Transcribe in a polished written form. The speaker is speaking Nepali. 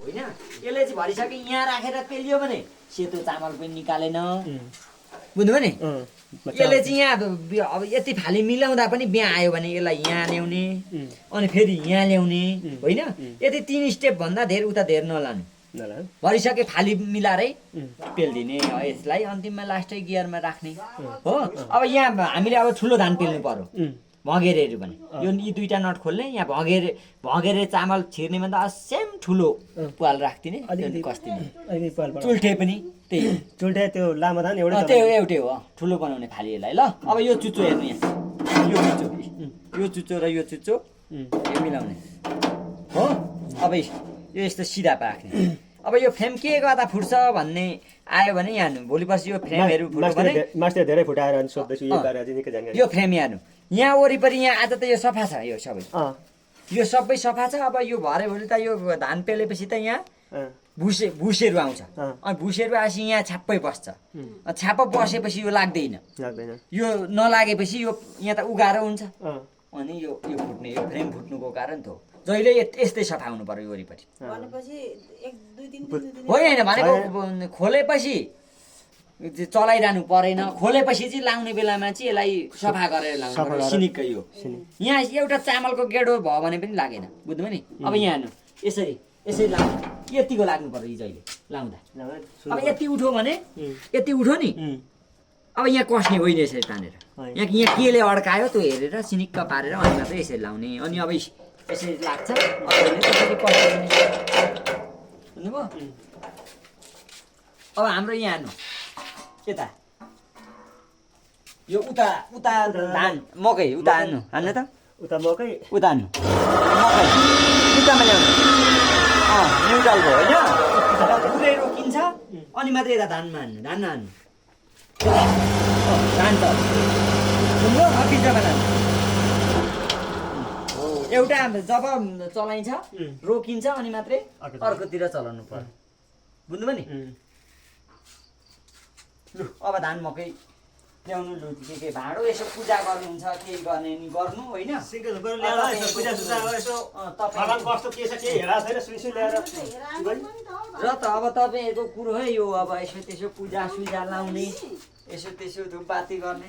होइन यसले चाहिँ भरिसके यहाँ राखेर पेलियो भने सेतो चामल पनि निकालेन बुझ्नुभयो नि यसले चाहिँ यहाँ अब यति फाली मिलाउँदा पनि बिहा आयो भने यसलाई यहाँ ल्याउने अनि फेरि यहाँ ल्याउने होइन यति 3 स्टेप भन्दा धेर उता धेर नलानु भरिसके फाली मिलाएरै पेलिदिने यसलाई अन्तिममा लास्टै गियरमा राख्ने हो अब यहाँ हामीले अब ठुलो धान पेल्नु पर्यो भँगेरेहरू भने यो यी दुईटा नट खोल्ने यहाँ भँगेरे चामल छिर्ने भन्दा सेम ठुलो पाल राख्दिने कस्दिने चुल्ठे पनि त्यही चुल्ठे त्यो लामो धान एउटै त्यो एउटै हो ठुलो बनाउने खाली यसलाई ल अब यो चुच्चो हेर्नु यहाँ यो चुच्चो र यो चुच्चो यो मिलाउने हो अब यो यस्तो सिधा राख्ने अब यो फ्रेम के गर्दा फुट्छ भन्ने आयो भने यहाँ हेर्नु भोलि पर्सि यो फ्रेमहरू फुट्यो भने मास्टर धेरै फुटाएर सोध्दैछु यो बारे चाहिँ निकै जानकारी यो फ्रेम हेर्नु यहाँ वरिपरि यहाँ आज त यो सफा छ यो सबै सफा छ अब यो भरे भोलि त यो धान पेलेपछि त यहाँ भुसेहरू आउँछ अनि भुसेहरू आएपछि यहाँ छ्याप्पै बस्छ छ्याप्प बसेपछि यो लाग्दैन यो नलागेपछि यो यहाँ त उगाएर हुन्छ अनि यो फुट्ने यो फ्रेम फुट्नुको कारण त हो जहिले यस्तै सफा हुनु पर्यो यो वरिपरि होइन भनेको खोलेपछि चलाइरहनु परेन खोलेपछि चाहिँ लाउने बेलामा चाहिँ यसलाई सफा गरेर लाउनु सिनिक्कै यो यहाँ एउटा चामलको गेडो भयो भने पनि लागेन बुझ्नुभयो नि अब यहाँ हेर्नु यसरी लाग्नु यतिको लाग्नु पर्यो जहिले लाउँदा अब यति उठ्यो भने यति उठ्यो नि अब यहाँ कस्ने होइन यसरी तानेर यहाँ केले अड्कायो त्यो हेरेर सिनिक्क पारेर अनि मात्रै यसरी लाउने अनि अब यसरी लाग्छ बुझ्नुभयो अब हाम्रो यहाँ हेर्नु यता यो उता धान मकै उता हान्नु त उता मकै उता हान्नु मकै उतामा ल्याउनु न्युट्रलको होइन पुरै रोकिन्छ अनि मात्रै यता धानमा हान्नु धान नहान्नु धान त सुन्नु बिचमा धान एउटा जब चलाइन्छ रोकिन्छ अनि मात्रै अर्कोतिर चलाउनु पर्यो बुझ्नुभयो नि लु अब धान मकै ल्याउनु लु के भाँडो यसो पूजा गर्नुहुन्छ के गर्ने नि गर्नु होइन र त अब तपाईँहरूको कुरो है यो अब यसो त्यसो पूजा सुजा लाउने यसो त्यसो धुपबाती गर्ने